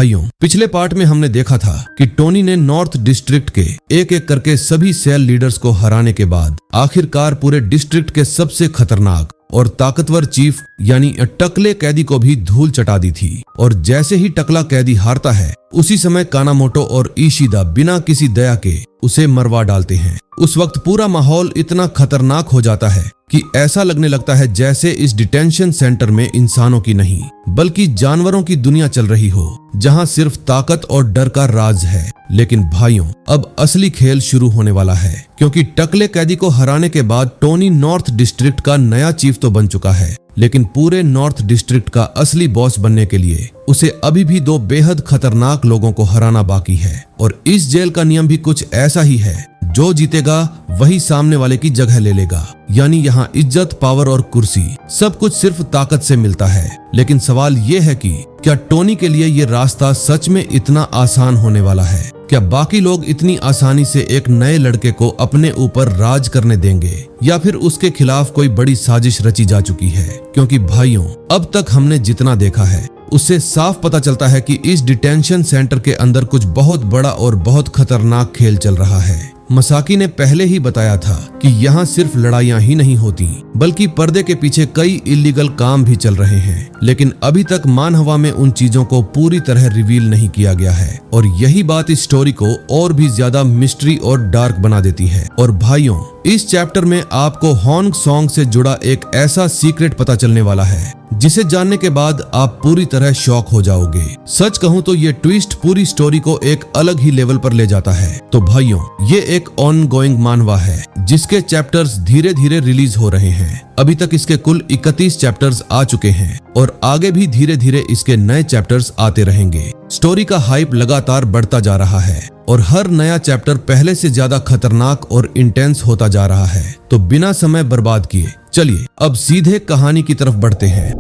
भाइयों, पिछले पार्ट में हमने देखा था कि टोनी ने नॉर्थ डिस्ट्रिक्ट के एक एक करके सभी सेल लीडर्स को हराने के बाद आखिरकार पूरे डिस्ट्रिक्ट के सबसे खतरनाक और ताकतवर चीफ यानी टकले कैदी को भी धूल चटा दी थी। और जैसे ही टकला कैदी हारता है, उसी समय कानामोटो और ईशिदा बिना किसी दया के उसे मरवा डालते हैं। उस वक्त पूरा माहौल इतना खतरनाक हो जाता है कि ऐसा लगने लगता है जैसे इस डिटेंशन सेंटर में इंसानों की नहीं बल्कि जानवरों की दुनिया चल रही हो, जहां सिर्फ ताकत और डर का राज है। लेकिन भाइयों, अब असली खेल शुरू होने वाला है, क्योंकि टकले कैदी को हराने के बाद टोनी नॉर्थ डिस्ट्रिक्ट का नया चीफ तो बन चुका है, लेकिन पूरे नॉर्थ डिस्ट्रिक्ट का असली बॉस बनने के लिए उसे अभी भी दो बेहद खतरनाक लोगों को हराना बाकी है। और इस जेल का नियम भी कुछ ऐसा ही है, जो जीतेगा वही सामने वाले की जगह ले लेगा। यानी यहाँ इज्जत, पावर और कुर्सी सब कुछ सिर्फ ताकत से मिलता है। लेकिन सवाल ये है कि क्या टोनी के लिए ये रास्ता सच में इतना आसान होने वाला है? क्या बाकी लोग इतनी आसानी से एक नए लड़के को अपने ऊपर राज करने देंगे, या फिर उसके खिलाफ कोई बड़ी साजिश रची जा चुकी है? क्योंकि भाइयों, अब तक हमने जितना देखा है उससे साफ पता चलता है कि इस डिटेंशन सेंटर के अंदर कुछ बहुत बड़ा और बहुत खतरनाक खेल चल रहा है। मसाकी ने पहले ही बताया था कि यहाँ सिर्फ लड़ाइयाँ ही नहीं होती, बल्कि पर्दे के पीछे कई इलीगल काम भी चल रहे हैं। लेकिन अभी तक मानहवा में उन चीजों को पूरी तरह रिवील नहीं किया गया है, और यही बात इस स्टोरी को और भी ज्यादा मिस्ट्री और डार्क बना देती है। और भाइयों, इस चैप्टर में आपको हॉन्ग सॉन्ग से जुड़ा एक ऐसा सीक्रेट पता चलने वाला है जिसे जानने के बाद आप पूरी तरह शॉक हो जाओगे। सच कहूं तो ये ट्विस्ट पूरी स्टोरी को एक अलग ही लेवल पर ले जाता है। तो भाइयों, ये एक ऑन गोइंग मानवा है जिसके चैप्टर्स धीरे धीरे रिलीज हो रहे हैं। अभी तक इसके कुल 31 चैप्टर्स आ चुके हैं और आगे भी धीरे धीरे इसके नए चैप्टर्स आते रहेंगे। स्टोरी का हाइप लगातार बढ़ता जा रहा है और हर नया चैप्टर पहले से ज्यादा खतरनाक और इंटेंस होता जा रहा है। तो बिना समय बर्बाद किए चलिए अब सीधे कहानी की तरफ बढ़ते हैं।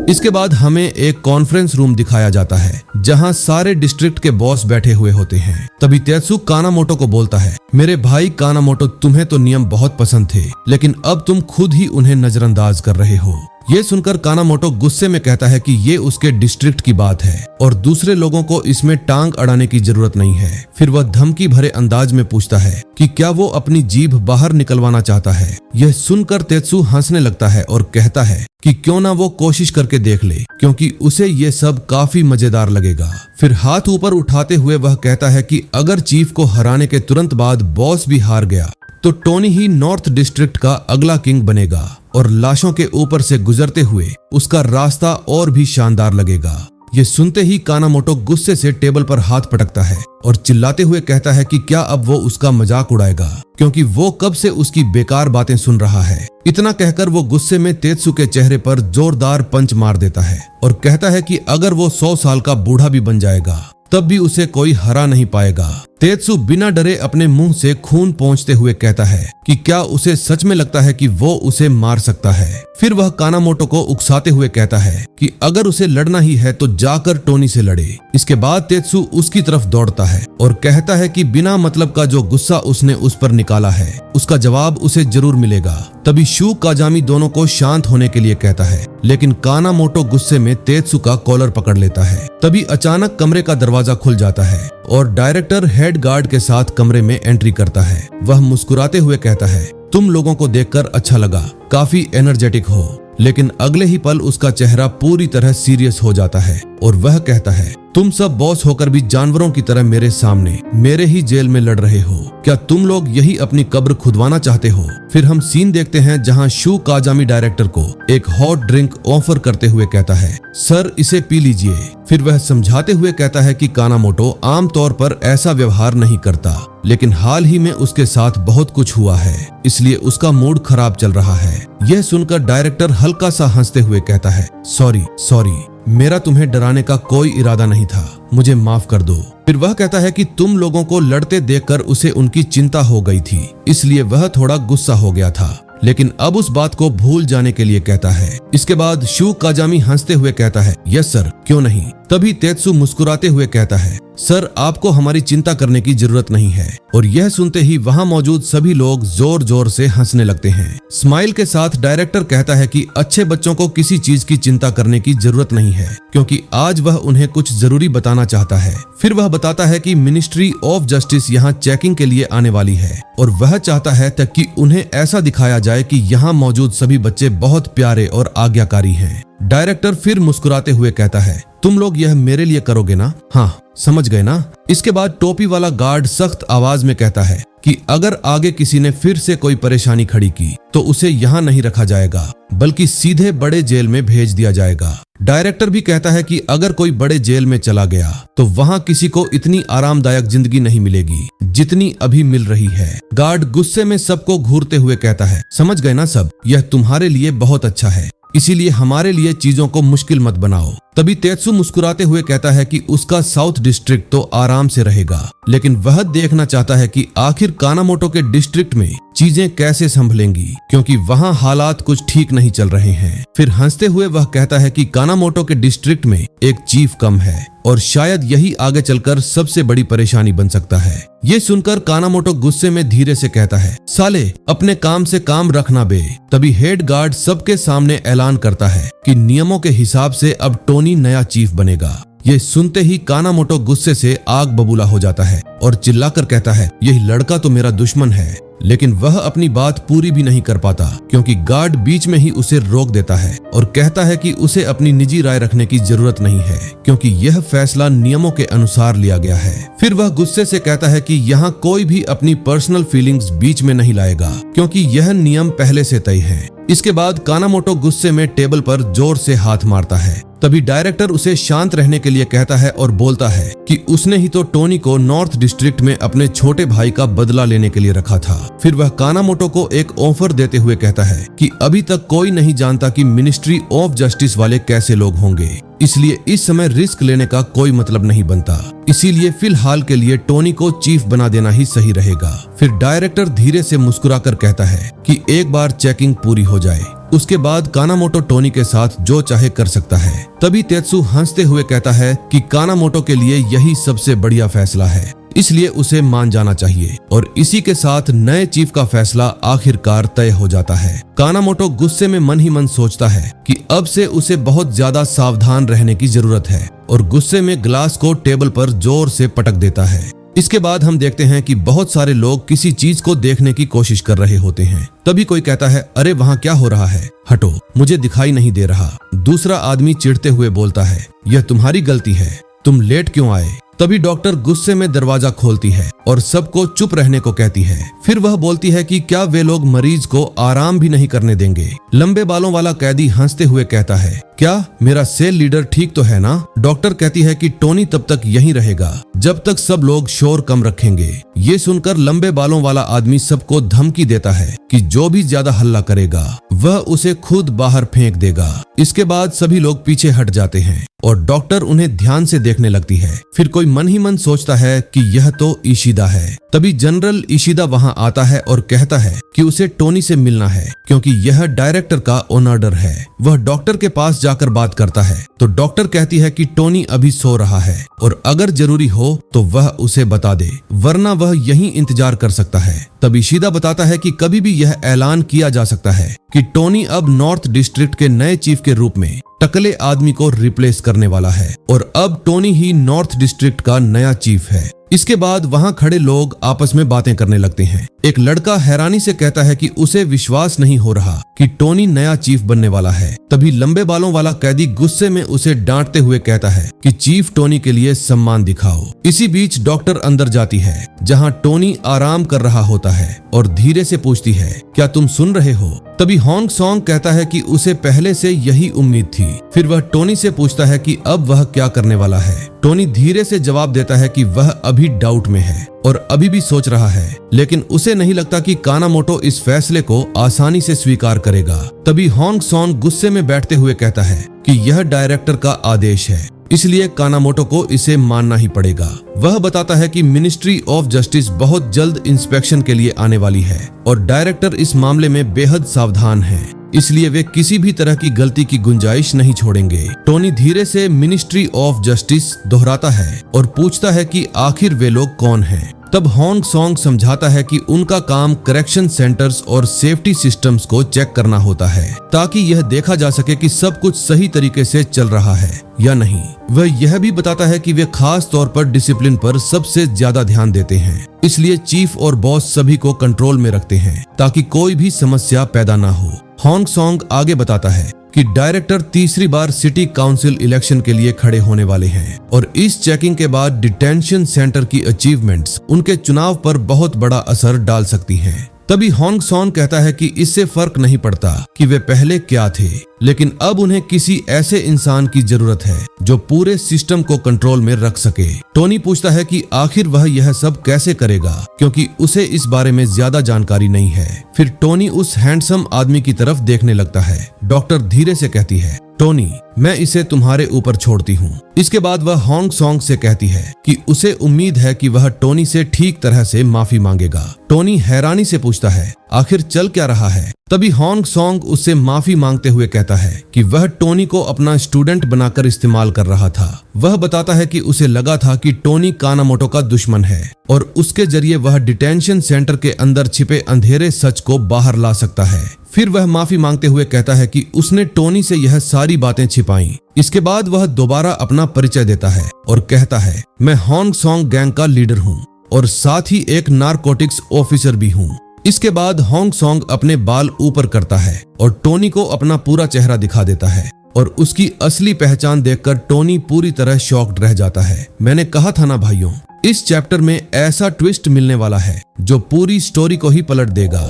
इसके बाद हमें एक कॉन्फ्रेंस रूम दिखाया जाता है जहां सारे डिस्ट्रिक्ट के बॉस बैठे हुए होते हैं। तभी तेत्सु कानामोटो को बोलता है, मेरे भाई कानामोटो, तुम्हें तो नियम बहुत पसंद थे, लेकिन अब तुम खुद ही उन्हें नजरअंदाज कर रहे हो। ये सुनकर कानामोटो गुस्से में कहता है कि ये उसके डिस्ट्रिक्ट की बात है और दूसरे लोगों को इसमें टांग अड़ाने की जरूरत नहीं है। फिर वह धमकी भरे अंदाज में पूछता है कि क्या वो अपनी जीभ बाहर निकलवाना चाहता है। यह सुनकर तेत्सु हंसने लगता है और कहता है कि क्यों ना वो कोशिश करके देख ले, क्योंकि उसे ये सब काफी मजेदार लगेगा। फिर हाथ ऊपर उठाते हुए वह कहता है कि अगर चीफ को हराने के तुरंत बाद बॉस भी हार गया तो टोनी ही नॉर्थ डिस्ट्रिक्ट का अगला किंग बनेगा और लाशों के ऊपर से गुजरते हुए उसका रास्ता और भी शानदार लगेगा। ये सुनते ही कानामोटो गुस्से से टेबल पर हाथ पटकता है और चिल्लाते हुए कहता है कि क्या अब वो उसका मजाक उड़ाएगा, क्योंकि वो कब से उसकी बेकार बातें सुन रहा है। इतना कहकर वो गुस्से में तेत्सु के चेहरे पर जोरदार पंच मार देता है और कहता है कि अगर वो 100 साल का बूढ़ा भी बन जाएगा तब भी उसे कोई हरा नहीं पाएगा। तेत्सु बिना डरे अपने मुंह से खून पोंछते हुए कहता है कि क्या उसे सच में लगता है कि वो उसे मार सकता है। फिर वह कानामोटो को उकसाते हुए कहता है कि अगर उसे लड़ना ही है तो जाकर टोनी से लड़े। इसके बाद तेत्सु उसकी तरफ दौड़ता है और कहता है कि बिना मतलब का जो गुस्सा उसने उस पर निकाला है उसका जवाब उसे जरूर मिलेगा। तभी शू काजामी दोनों को शांत होने के लिए कहता है, लेकिन कानामोटो गुस्से में तेत्सु का कॉलर पकड़ लेता है। तभी अचानक कमरे का दरवाजा खुल जाता है और डायरेक्टर हेड गार्ड के साथ कमरे में एंट्री करता है। वह मुस्कुराते हुए कहता है, तुम लोगों को देखकर अच्छा लगा, काफी एनर्जेटिक हो। लेकिन अगले ही पल उसका चेहरा पूरी तरह सीरियस हो जाता है और वह कहता है, तुम सब बॉस होकर भी जानवरों की तरह मेरे सामने मेरे ही जेल में लड़ रहे हो। क्या तुम लोग यही अपनी कब्र खुदवाना चाहते हो? फिर हम सीन देखते हैं जहां शू काजामी डायरेक्टर को एक हॉट ड्रिंक ऑफर करते हुए कहता है, सर इसे पी लीजिए। फिर वह समझाते हुए कहता है कि कानामोटो आमतौर पर ऐसा व्यवहार नहीं करता, लेकिन हाल ही में उसके साथ बहुत कुछ हुआ है, इसलिए उसका मूड खराब चल रहा है। यह सुनकर डायरेक्टर हल्का सा हंसते हुए कहता है, सॉरी, मेरा तुम्हें डराने का कोई इरादा नहीं था, मुझे माफ कर दो। फिर वह कहता है कि तुम लोगों को लड़ते देखकर उसे उनकी चिंता हो गई थी, इसलिए वह थोड़ा गुस्सा हो गया था, लेकिन अब उस बात को भूल जाने के लिए कहता है। इसके बाद शू काजामी हंसते हुए कहता है, यस सर, क्यों नहीं। तभी तेत्सु मुस्कुराते हुए कहता है, सर आपको हमारी चिंता करने की जरूरत नहीं है। और यह सुनते ही वहां मौजूद सभी लोग जोर जोर से हंसने लगते हैं। स्माइल के साथ डायरेक्टर कहता है कि अच्छे बच्चों को किसी चीज की चिंता करने की जरूरत नहीं है, क्योंकि आज वह उन्हें कुछ जरूरी बताना चाहता है। फिर वह बताता है कि मिनिस्ट्री ऑफ जस्टिस यहाँ चेकिंग के लिए आने वाली है और वह चाहता है कि उन्हें ऐसा दिखाया जाए कि यहाँ मौजूद सभी बच्चे बहुत प्यारे और आज्ञाकारी हैं। डायरेक्टर फिर मुस्कुराते हुए कहता है, तुम लोग यह मेरे लिए करोगे ना? हाँ, समझ गए ना? इसके बाद टोपी वाला गार्ड सख्त आवाज में कहता है कि अगर आगे किसी ने फिर से कोई परेशानी खड़ी की तो उसे यहाँ नहीं रखा जाएगा, बल्कि सीधे बड़े जेल में भेज दिया जाएगा। डायरेक्टर भी कहता है कि अगर कोई बड़े जेल में चला गया तो वहाँ किसी को इतनी आरामदायक जिंदगी नहीं मिलेगी जितनी अभी मिल रही है। गार्ड गुस्से में सबको घूरते हुए कहता है, समझ गए ना सब? यह तुम्हारे लिए बहुत अच्छा है, इसीलिए हमारे लिए चीजों को मुश्किल मत बनाओ। तभी तेत्सु मुस्कुराते हुए कहता है कि उसका साउथ डिस्ट्रिक्ट तो आराम से रहेगा, लेकिन वह देखना चाहता है कि आखिर कानामोटो के डिस्ट्रिक्ट में चीजें कैसे संभलेंगी, क्योंकि वहां हालात कुछ ठीक नहीं चल रहे हैं। फिर हंसते हुए वह कहता है कि कानामोटो के डिस्ट्रिक्ट में एक चीफ कम है और शायद यही आगे चलकर सबसे बड़ी परेशानी बन सकता है। ये सुनकर कानामोटो गुस्से में धीरे से कहता है, साले अपने काम से काम रखना बे। तभी हेड गार्ड सबके सामने ऐलान करता है कि नियमों के हिसाब से अब टोनी नया चीफ बनेगा। ये सुनते ही कानामोटो गुस्से से आग बबूला हो जाता है और चिल्लाकर कहता है, यही लड़का तो मेरा दुश्मन है। लेकिन वह अपनी बात पूरी भी नहीं कर पाता, क्योंकि गार्ड बीच में ही उसे रोक देता है और कहता है कि उसे अपनी निजी राय रखने की जरूरत नहीं है, क्योंकि यह फैसला नियमों के अनुसार लिया गया है। फिर वह गुस्से से कहता है कि यहाँ कोई भी अपनी पर्सनल फीलिंग्स बीच में नहीं लाएगा, क्योंकि यह नियम पहले से तय है। इसके बाद कानामोटो गुस्से में टेबल पर जोर से हाथ मारता है। तभी डायरेक्टर उसे शांत रहने के लिए कहता है और बोलता है कि उसने ही तो टोनी को नॉर्थ डिस्ट्रिक्ट में अपने छोटे भाई का बदला लेने के लिए रखा था। फिर वह कानामोटो को एक ऑफर देते हुए कहता है कि अभी तक कोई नहीं जानता कि मिनिस्ट्री ऑफ जस्टिस वाले कैसे लोग होंगे, इसलिए इस समय रिस्क लेने का कोई मतलब नहीं बनता। इसीलिए फिलहाल के लिए टोनी को चीफ बना देना ही सही रहेगा। फिर डायरेक्टर धीरे से मुस्कुराकर कहता है कि एक बार चेकिंग पूरी हो जाए, उसके बाद कानामोटो टोनी के साथ जो चाहे कर सकता है। तभी तेत्सु हंसते हुए कहता है कि कानामोटो के लिए यही सबसे बढ़िया फैसला है, इसलिए उसे मान जाना चाहिए। और इसी के साथ नए चीफ का फैसला आखिरकार तय हो जाता है। कानामोटो गुस्से में मन ही मन सोचता है कि अब से उसे बहुत ज्यादा सावधान रहने की जरूरत है और गुस्से में ग्लास को टेबल पर जोर से पटक देता है। इसके बाद हम देखते हैं कि बहुत सारे लोग किसी चीज को देखने की कोशिश कर रहे होते हैं। तभी कोई कहता है, अरे वहाँ क्या हो रहा है? हटो, मुझे दिखाई नहीं दे रहा। दूसरा आदमी चिढ़ते हुए बोलता है, यह तुम्हारी गलती है, तुम लेट क्यों आए? तभी डॉक्टर गुस्से में दरवाजा खोलती है और सबको चुप रहने को कहती है। फिर वह बोलती है कि क्या वे लोग मरीज को आराम भी नहीं करने देंगे? लंबे बालों वाला कैदी हंसते हुए कहता है, क्या मेरा सेल लीडर ठीक तो है ना? डॉक्टर कहती है कि टोनी तब तक यहीं रहेगा जब तक सब लोग शोर कम रखेंगे। ये सुनकर लंबे बालों वाला आदमी सबको धमकी देता है कि जो भी ज्यादा हल्ला करेगा वह उसे खुद बाहर फेंक देगा। इसके बाद सभी लोग पीछे हट जाते हैं और डॉक्टर उन्हें ध्यान से देखने लगती है। फिर कोई मन ही मन सोचता है कि यह तो इशिदा है। तभी जनरल इशिदा वहां आता है और कहता है कि उसे टोनी से मिलना है, क्योंकि यह डायरेक्टर का ऑर्डर है। वह डॉक्टर के पास जाकर बात करता है तो डॉक्टर कहती है कि टोनी अभी सो रहा है और अगर जरूरी हो तो वह उसे बता दे, वरना वह यहीं इंतजार कर सकता है। तब इशिदा बताता है कि कभी भी यह ऐलान किया जा सकता है कि टोनी अब नॉर्थ डिस्ट्रिक्ट के नए चीफ के रूप में टकले आदमी को रिप्लेस करने वाला है और अब टोनी ही नॉर्थ डिस्ट्रिक्ट का नया चीफ है। इसके बाद वहां खड़े लोग आपस में बातें करने लगते हैं। एक लड़का हैरानी से कहता है कि उसे विश्वास नहीं हो रहा कि टोनी नया चीफ बनने वाला है। तभी लंबे बालों वाला कैदी गुस्से में उसे डांटते हुए कहता है कि चीफ टोनी के लिए सम्मान दिखाओ। इसी बीच डॉक्टर अंदर जाती है जहां टोनी आराम कर रहा होता है और धीरे से पूछती है, क्या तुम सुन रहे हो? तभी हॉन्ग सॉन्ग कहता है कि उसे पहले से यही उम्मीद थी। फिर वह टोनी से पूछता है कि अब वह क्या करने वाला है। टोनी धीरे से जवाब देता है कि वह अभी डाउट में है और अभी भी सोच रहा है, लेकिन उसे नहीं लगता कि कानामोटो इस फैसले को आसानी से स्वीकार करेगा। तभी हॉन्ग सॉन्ग गुस्से में बैठते हुए कहता है कि यह डायरेक्टर का आदेश है, इसलिए कानामोटो को इसे मानना ही पड़ेगा। वह बताता है कि मिनिस्ट्री ऑफ जस्टिस बहुत जल्द इंस्पेक्शन के लिए आने वाली है और डायरेक्टर इस मामले में बेहद सावधान है। इसलिए वे किसी भी तरह की गलती की गुंजाइश नहीं छोड़ेंगे। टोनी धीरे से मिनिस्ट्री ऑफ जस्टिस दोहराता है और पूछता है कि आखिर वे लोग कौन हैं। तब हॉन्ग सॉन्ग समझाता है कि उनका काम करेक्शन सेंटर्स और सेफ्टी सिस्टम्स को चेक करना होता है, ताकि यह देखा जा सके कि सब कुछ सही तरीके से चल रहा है या नहीं। वह यह भी बताता है कि वे खास तौर पर डिसिप्लिन पर सबसे ज्यादा ध्यान देते हैं, इसलिए चीफ और बॉस सभी को कंट्रोल में रखते हैं ताकि कोई भी समस्या पैदा ना हो। हॉन्ग सॉन्ग आगे बताता है कि डायरेक्टर तीसरी बार सिटी काउंसिल इलेक्शन के लिए खड़े होने वाले हैं और इस चेकिंग के बाद डिटेंशन सेंटर की अचीवमेंट्स उनके चुनाव पर बहुत बड़ा असर डाल सकती हैं। तभी हॉन्ग सॉन्ग कहता है कि इससे फर्क नहीं पड़ता कि वे पहले क्या थे, लेकिन अब उन्हें किसी ऐसे इंसान की जरूरत है जो पूरे सिस्टम को कंट्रोल में रख सके। टोनी पूछता है कि आखिर वह यह सब कैसे करेगा, क्योंकि उसे इस बारे में ज्यादा जानकारी नहीं है। फिर टोनी उस हैंडसम आदमी की तरफ देखने लगता है। डॉक्टर धीरे से कहती है, टोनी, मैं इसे तुम्हारे ऊपर छोड़ती हूँ। इसके बाद वह हॉन्ग सॉन्ग से कहती है कि उसे उम्मीद है कि वह टोनी से ठीक तरह से माफी मांगेगा। टोनी हैरानी से पूछता है, आखिर चल क्या रहा है? तभी हॉन्ग सॉन्ग उससे माफी मांगते हुए कहता है कि वह टोनी को अपना स्टूडेंट बनाकर इस्तेमाल कर रहा था। वह बताता है कि उसे लगा था कि टोनी कानामोटो का दुश्मन है और उसके जरिए वह डिटेंशन सेंटर के अंदर छिपे अंधेरे सच को बाहर ला सकता है। फिर वह माफी मांगते हुए कहता है कि उसने टोनी से यह सारी बातें छिपाई। इसके बाद वह दोबारा अपना परिचय देता है और कहता है, मैं हॉन्ग सॉन्ग गैंग का लीडर हूँ और साथ ही एक नारकोटिक्स ऑफिसर भी हूँ। इसके बाद हॉन्ग सॉन्ग अपने बाल ऊपर करता है और टोनी को अपना पूरा चेहरा दिखा देता है और उसकी असली पहचान देखकर टोनी पूरी तरह शॉक्ड रह जाता है। मैंने कहा था ना भाइयों, इस चैप्टर में ऐसा ट्विस्ट मिलने वाला है जो पूरी स्टोरी को ही पलट देगा।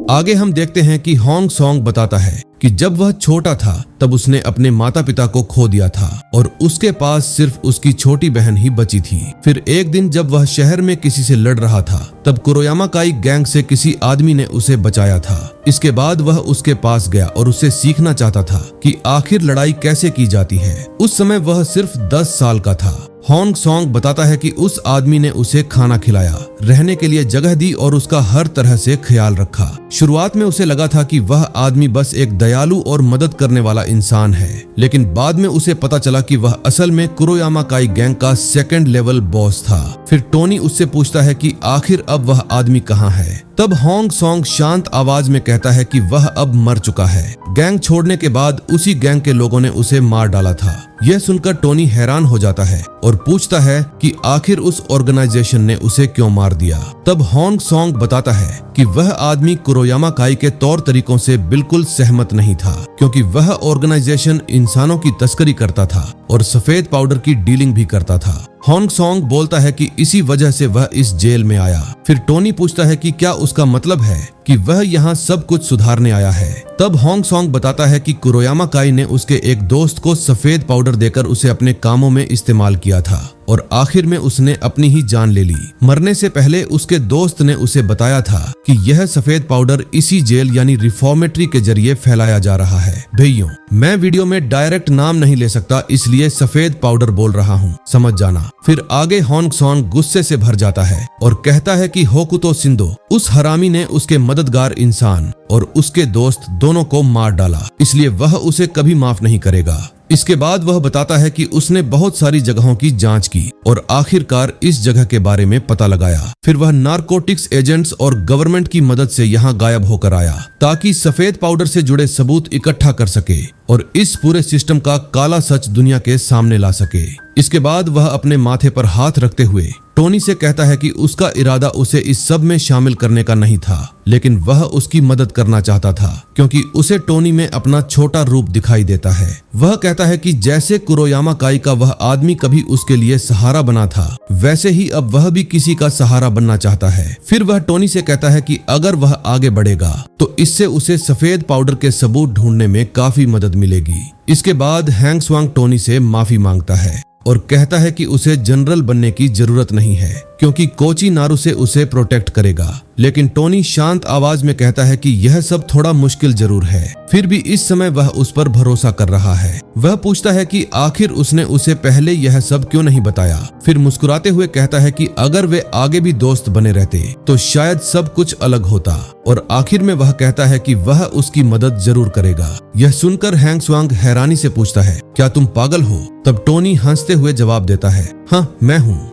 आगे हम देखते हैं कि हॉन्ग सॉन्ग बताता है कि जब वह छोटा था तब उसने अपने माता पिता को खो दिया था और उसके पास सिर्फ उसकी छोटी बहन ही बची थी। फिर एक दिन जब वह शहर में किसी से लड़ रहा था तब कुरोयामा काई गैंग से किसी आदमी ने उसे बचाया था। इसके बाद वह उसके पास गया और उससे सीखना चाहता था कि आखिर लड़ाई कैसे की जाती है। उस समय वह सिर्फ 10 साल का था। हॉन्ग सॉन्ग बताता है कि उस आदमी ने उसे खाना खिलाया, रहने के लिए जगह दी और उसका हर तरह से ख्याल रखा। शुरुआत में उसे लगा था कि वह आदमी बस एक दयालु और मदद करने वाला इंसान है, लेकिन बाद में उसे पता चला कि वह असल में कुरोयामा काई गैंग का सेकंड लेवल बॉस था। फिर टोनी उससे पूछता है कि आखिर अब वह आदमी कहाँ है। तब हॉन्ग सॉन्ग शांत आवाज में कहता है कि वह अब मर चुका है। गैंग छोड़ने के बाद उसी गैंग के लोगों ने उसे मार डाला था। यह सुनकर टोनी हैरान हो जाता है और पूछता है कि आखिर उस ऑर्गेनाइजेशन ने उसे क्यों मार दिया। तब हॉन्ग सॉन्ग बताता है कि वह आदमी कुरोयामा काई के तौर तरीकों से बिल्कुल सहमत नहीं था, क्योंकि वह ऑर्गेनाइजेशन इंसानों की तस्करी करता था और सफेद पाउडर की डीलिंग भी करता था। हॉन्ग सॉन्ग बोलता है कि इसी वजह से वह इस जेल में आया। फिर टोनी पूछता है कि क्या उसका मतलब है कि वह यहाँ सब कुछ सुधारने आया है। तब हॉन्ग सॉन्ग बताता है कि कुरोयामा काई ने उसके एक दोस्त को सफेद पाउडर देकर उसे अपने कामों में इस्तेमाल किया था और आखिर में उसने अपनी ही जान ले ली। मरने से पहले उसके दोस्त ने उसे बताया था कि यह सफेद पाउडर इसी जेल यानी रिफॉर्मेटरी के जरिए फैलाया जा रहा है। भैया, मैं वीडियो में डायरेक्ट नाम नहीं ले सकता, इसलिए सफेद पाउडर बोल रहा हूँ, समझ जाना। फिर आगे हॉन्ग सॉन्ग गुस्से से भर जाता है और कहता है कि होकुतो शिंदो, उस हरामी ने उसके मददगार इंसान और उसके दोस्त दोनों को मार डाला, इसलिए वह उसे कभी माफ नहीं करेगा। इसके बाद वह बताता है कि उसने बहुत सारी जगहों की जांच की और आखिरकार इस जगह के बारे में पता लगाया। फिर वह नारकोटिक्स एजेंट्स और गवर्नमेंट की मदद से यहाँ गायब होकर आया ताकि सफेद पाउडर से जुड़े सबूत इकट्ठा कर सके और इस पूरे सिस्टम का काला सच दुनिया के सामने ला सके। इसके बाद वह अपने माथे पर हाथ रखते हुए टोनी से कहता है कि उसका इरादा उसे इस सब में शामिल करने का नहीं था, लेकिन वह उसकी मदद करना चाहता था क्योंकि उसे टोनी में अपना छोटा रूप दिखाई देता है। वह कहता है कि जैसे कुरोयामा काई का वह आदमी कभी उसके लिए सहारा बना था, वैसे ही अब वह भी किसी का सहारा बनना चाहता है। फिर वह टोनी से कहता है कि अगर वह आगे बढ़ेगा तो इससे उसे सफेद पाउडर के सबूत ढूंढने में काफी मदद मिलेगी। इसके बाद हैंग स्वांग टोनी से माफी मांगता है और कहता है कि उसे जनरल बनने की जरूरत नहीं है, क्योंकि कोची नारू से उसे प्रोटेक्ट करेगा। लेकिन टोनी शांत आवाज में कहता है कि यह सब थोड़ा मुश्किल जरूर है, फिर भी इस समय वह उस पर भरोसा कर रहा है। वह पूछता है कि आखिर उसने उसे पहले यह सब क्यों नहीं बताया। फिर मुस्कुराते हुए कहता है कि अगर वे आगे भी दोस्त बने रहते तो शायद सब कुछ अलग होता। और आखिर में वह कहता है कि वह उसकी मदद जरूर करेगा। यह सुनकर हैंग स्वांग हैरानी से पूछता है, क्या तुम पागल हो? तब टोनी हंसते हुए जवाब देता है, हाँ मैं हूँ।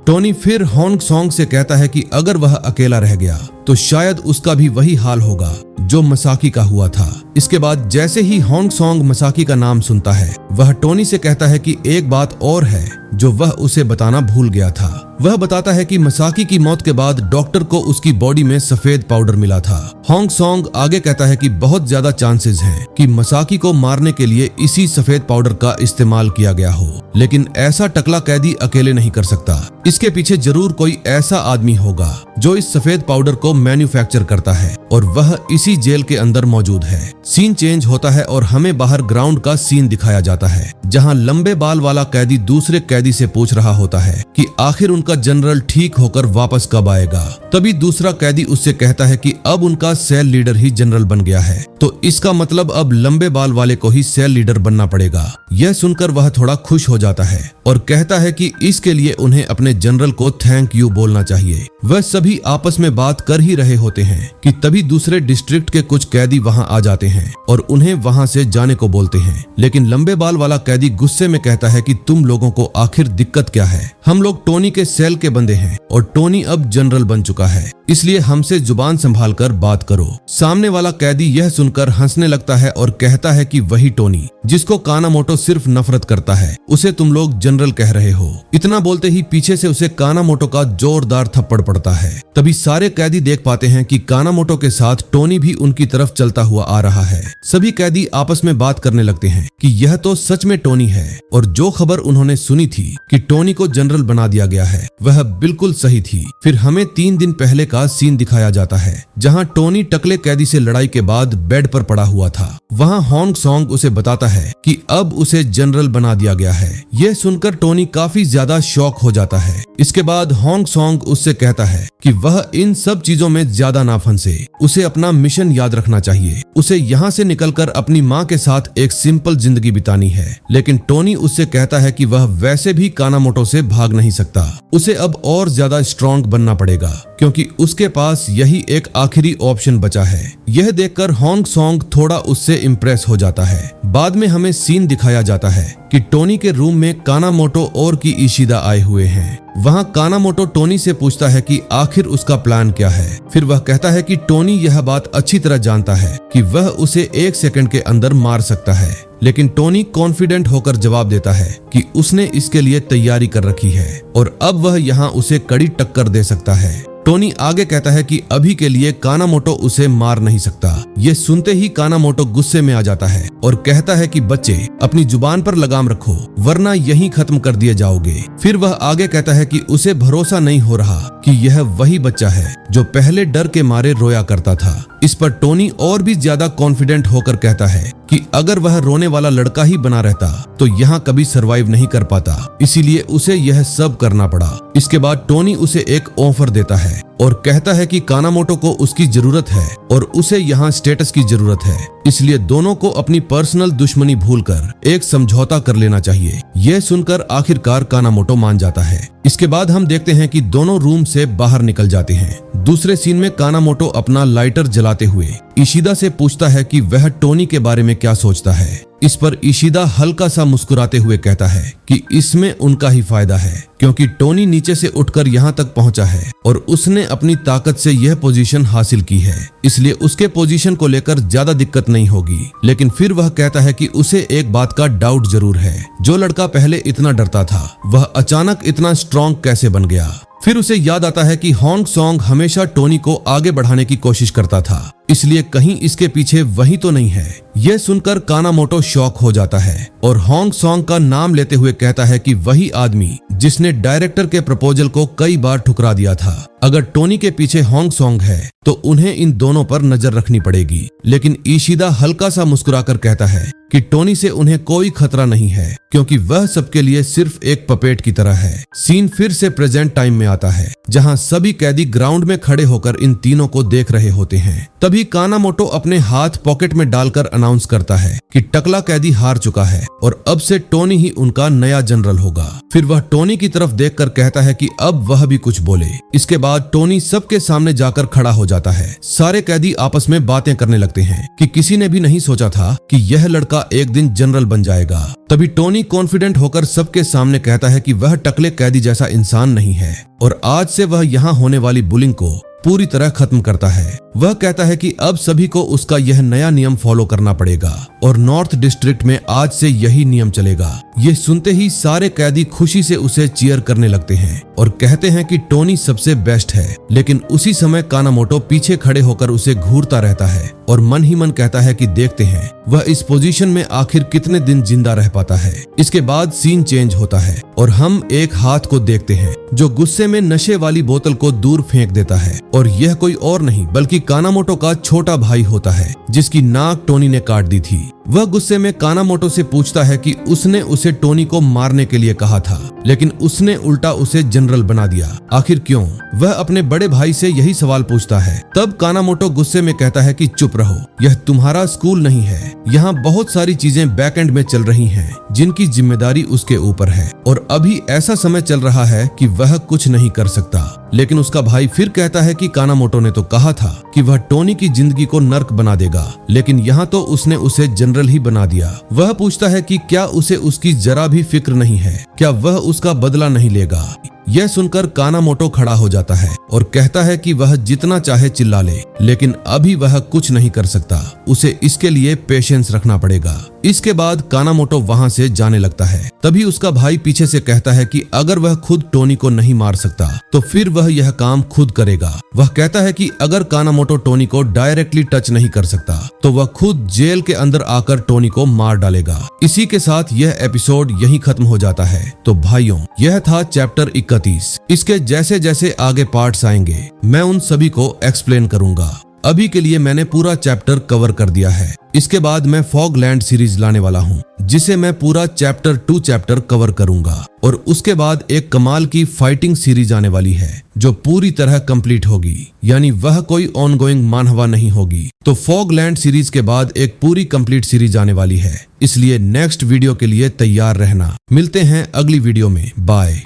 टोनी फिर होंग सॉन्ग से कहता है कि अगर वह अकेला रह गया तो शायद उसका भी वही हाल होगा जो मसाकी का हुआ था। इसके बाद जैसे ही होंग सॉन्ग मसाकी का नाम सुनता है, वह टोनी से कहता है कि एक बात और है जो वह उसे बताना भूल गया था। वह बताता है कि मसाकी की मौत के बाद डॉक्टर को उसकी बॉडी में सफेद पाउडर मिला था। होंग सॉन्ग आगे कहता है कि बहुत ज्यादा चांसेस हैं कि मसाकी को मारने के लिए इसी सफेद पाउडर का इस्तेमाल किया गया हो, लेकिन ऐसा टकला कैदी अकेले नहीं कर सकता। इसके पीछे जरूर कोई ऐसा आदमी होगा जो इस सफेद पाउडर को मैन्युफैक्चर करता है और वह इसी जेल के अंदर मौजूद है। सीन चेंज होता है और हमें बाहर ग्राउंड का सीन दिखाया जाता है, जहां लंबे बाल वाला कैदी दूसरे कैदी से पूछ रहा होता है कि आखिर उनका जनरल ठीक होकर वापस कब आएगा। तभी दूसरा कैदी उससे कहता है कि अब उनका सेल लीडर ही जनरल बन गया है, तो इसका मतलब अब लंबे बाल वाले को ही सेल लीडर बनना पड़ेगा। यह सुनकर वह थोड़ा खुश हो जाता है और कहता है कि इसके लिए उन्हें अपने जनरल को थैंक यू बोलना चाहिए। वह सभी आपस में बात कर ही रहे होते हैं कि तभी दूसरे डिस्ट्रिक्ट के कुछ कैदी वहां आ जाते हैं और उन्हें वहां से जाने को बोलते हैं। लेकिन लंबे बाल वाला कैदी गुस्से में कहता है कि तुम लोगों को आखिर दिक्कत क्या है? हम लोग टोनी के सेल के बंदे हैं और टोनी अब जनरल बन चुका है, इसलिए हमसे जुबान संभाल कर बात करो। सामने वाला कैदी यह सुनकर हंसने लगता है और कहता है कि वही टोनी जिसको कानामोटो सिर्फ नफरत करता है, उसे तुम लोग जनरल कह रहे हो। इतना बोलते ही पीछे से उसे कानामोटो का जोरदार थप्पड़ पड़ता है। तभी सारे कैदी देख पाते हैं कि कानामोटो के साथ टोनी भी उनकी तरफ चलता हुआ आ रहा है। सभी कैदी आपस में बात करने लगते हैं कि यह तो सच में टोनी है और जो खबर उन्होंने सुनी थी कि टोनी को जनरल बना दिया गया है वह बिल्कुल सही थी। फिर हमें 3 दिन पहले का सीन दिखाया जाता है, जहां टोनी टकले कैदी से लड़ाई के बाद बेड पर पड़ा हुआ था। वहां होंग सॉन्ग उसे बताता है कि अब उसे जनरल बना दिया गया है। यह सुनकर टोनी काफी ज्यादा शॉक हो जाता है। इसके बाद होंग सॉन्ग उससे कहता है कि वह इन सब चीजों में ज्यादा ना फंसे, उसे अपना मिशन याद रखना चाहिए। उसे यहाँ से निकलकर अपनी माँ के साथ एक सिंपल जिंदगी बितानी है। लेकिन टोनी उससे कहता है कि वह वैसे भी कानामोटो से भाग नहीं सकता, उसे अब और ज्यादा स्ट्रॉन्ग बनना पड़ेगा क्योंकि उसके पास यही एक आखिरी ऑप्शन बचा है। यह देखकर होंग सॉन्ग थोड़ा उससे इम्प्रेस हो जाता है। बाद में हमें सीन दिखाया जाता है कि टोनी के रूम में कानामोटो और की इशिदा आए हुए हैं। वहां कानामोटो टोनी से पूछता है कि आखिर उसका प्लान क्या है। फिर वह कहता है कि टोनी यह बात अच्छी तरह जानता है कि वह उसे 1 सेकंड के अंदर मार सकता है, लेकिन टोनी कॉन्फिडेंट होकर जवाब देता है कि उसने इसके लिए तैयारी कर रखी है और अब वह यहाँ उसे कड़ी टक्कर दे सकता है। टोनी आगे कहता है कि अभी के लिए कानामोटो उसे मार नहीं सकता। ये सुनते ही कानामोटो गुस्से में आ जाता है और कहता है कि बच्चे अपनी जुबान पर लगाम रखो वरना यहीं खत्म कर दिए जाओगे। फिर वह आगे कहता है कि उसे भरोसा नहीं हो रहा कि यह वही बच्चा है जो पहले डर के मारे रोया करता था। इस पर टोनी और भी ज्यादा कॉन्फिडेंट होकर कहता है कि अगर वह रोने वाला लड़का ही बना रहता तो यहाँ कभी सरवाइव नहीं कर पाता, इसीलिए उसे यह सब करना पड़ा। इसके बाद टोनी उसे एक ऑफर देता है और कहता है कि कानामोटो को उसकी जरूरत है और उसे यहाँ स्टेटस की जरूरत है, इसलिए दोनों को अपनी पर्सनल दुश्मनी भूलकर एक समझौता कर लेना चाहिए। यह सुनकर आखिरकार कानामोटो मान जाता है। इसके बाद हम देखते हैं कि दोनों रूम से बाहर निकल जाते हैं। दूसरे सीन में कानामोटो अपना लाइटर जलाते हुए इशिदा से पूछता है कि वह टोनी के बारे में क्या सोचता है। इस पर इशिदा हल्का सा मुस्कुराते हुए कहता है कि इसमें उनका ही फायदा है क्योंकि टोनी नीचे से उठकर यहाँ तक पहुँचा है और उसने अपनी ताकत से यह पोजीशन हासिल की है, इसलिए उसके पोजीशन को लेकर ज्यादा दिक्कत नहीं होगी। लेकिन फिर वह कहता है कि उसे एक बात का डाउट जरूर है, जो लड़का पहले इतना डरता था वह अचानक इतना स्ट्रॉन्ग कैसे बन गया। फिर उसे याद आता है कि होंग सॉन्ग हमेशा टोनी को आगे बढ़ाने की कोशिश करता था, इसलिए कहीं इसके पीछे वही तो नहीं है। यह सुनकर कानामोटो शॉक हो जाता है और होंग सॉन्ग का नाम लेते हुए कहता है कि वही आदमी जिसने डायरेक्टर के प्रपोजल को कई बार ठुकरा दिया था। अगर टोनी के पीछे होंग सॉन्ग है तो उन्हें इन दोनों पर नजर रखनी पड़ेगी। लेकिन ईशिदा हल्का सा मुस्कुराकर कहता है कि टोनी से उन्हें कोई खतरा नहीं है, क्योंकि वह सबके लिए सिर्फ एक पपेट की तरह है। सीन फिर से प्रेजेंट टाइम में आता है, जहां सभी कैदी ग्राउंड में खड़े होकर इन तीनों को देख रहे होते हैं। तभी कानामोटो अपने हाथ पॉकेट में डालकर अनाउंस करता है कि टकला कैदी हार चुका है और अब से टोनी ही उनका नया जनरल होगा। फिर वह टोनी की तरफ देखकर कहता है कि अब वह भी कुछ बोले। इसके बाद टोनी सबके सामने जाकर खड़ा हो जाता है। सारे कैदी आपस में बातें करने लगते हैं कि किसी ने भी नहीं सोचा था कि यह लड़का एक दिन जनरल बन जाएगा। तभी टोनी कॉन्फिडेंट होकर सबके सामने कहता है कि वह टकले कैदी जैसा इंसान नहीं है और आज से वह यहाँ होने वाली बुलिंग को पूरी तरह खत्म करता है। वह कहता है कि अब सभी को उसका यह नया नियम फॉलो करना पड़ेगा और नॉर्थ डिस्ट्रिक्ट में आज से यही नियम चलेगा। ये सुनते ही सारे कैदी खुशी से उसे चीयर करने लगते हैं और कहते हैं कि टोनी सबसे बेस्ट है। लेकिन उसी समय कानामोटो पीछे खड़े होकर उसे घूरता रहता है और मन ही मन कहता है कि देखते हैं वह इस पोजीशन में आखिर कितने दिन जिंदा रह पाता है। इसके बाद सीन चेंज होता है और हम एक हाथ को देखते हैं जो गुस्से में नशे वाली बोतल को दूर फेंक देता है और यह कोई और नहीं बल्कि कानामोटो का छोटा भाई होता है, जिसकी नाक टोनी ने काट दी थी। वह गुस्से में कानामोटो से पूछता है कि उसने उसे टोनी को मारने के लिए कहा था, लेकिन उसने उल्टा उसे जनरल बना दिया। आखिर क्यों? वह अपने बड़े भाई से यही सवाल पूछता है। तब कानामोटो गुस्से में कहता है कि चुप रहो, यह तुम्हारा स्कूल नहीं है। यहाँ बहुत सारी चीजें बैक एंड में चल रही हैं, जिनकी जिम्मेदारी उसके ऊपर है और अभी ऐसा समय चल रहा है कि वह कुछ नहीं कर सकता। लेकिन उसका भाई फिर कहता है कि कानामोटो ने तो कहा था कि वह टोनी की जिंदगी को नर्क बना देगा, लेकिन यहाँ तो उसने उसे जनरल ही बना दिया। वह पूछता है कि क्या उसे उसकी जरा भी फिक्र नहीं है, क्या वह उसका बदला नहीं लेगा। यह सुनकर कानामोटो खड़ा हो जाता है और कहता है कि वह जितना चाहे चिल्ला ले, लेकिन अभी वह कुछ नहीं कर सकता। उसे इसके लिए पेशेंस रखना पड़ेगा। इसके बाद कानामोटो वहां से जाने लगता है। तभी उसका भाई पीछे से कहता है कि अगर वह खुद टोनी को नहीं मार सकता तो फिर वह यह काम खुद करेगा। वह कहता है कि अगर कानामोटो टोनी को डायरेक्टली टच नहीं कर सकता तो वह खुद जेल के अंदर आकर टोनी को मार डालेगा। इसी के साथ यह एपिसोड यहीं खत्म हो जाता है। तो भाइयों, यह था चैप्टर 31। इसके जैसे जैसे आगे पार्ट्स आएंगे मैं उन सभी को एक्सप्लेन करूंगा। अभी के लिए मैंने पूरा चैप्टर कवर कर दिया है। इसके बाद मैं फॉगलैंड सीरीज लाने वाला हूँ, जिसे मैं पूरा चैप्टर 2 चैप्टर कवर करूंगा और उसके बाद एक कमाल की फाइटिंग सीरीज आने वाली है जो पूरी तरह कंप्लीट होगी, यानी वह कोई ऑनगोइंग मानहवा नहीं होगी। तो फॉगलैंड सीरीज के बाद एक पूरी कंप्लीट सीरीज आने वाली है, इसलिए नेक्स्ट वीडियो के लिए तैयार रहना। मिलते हैं अगली वीडियो में। बाय।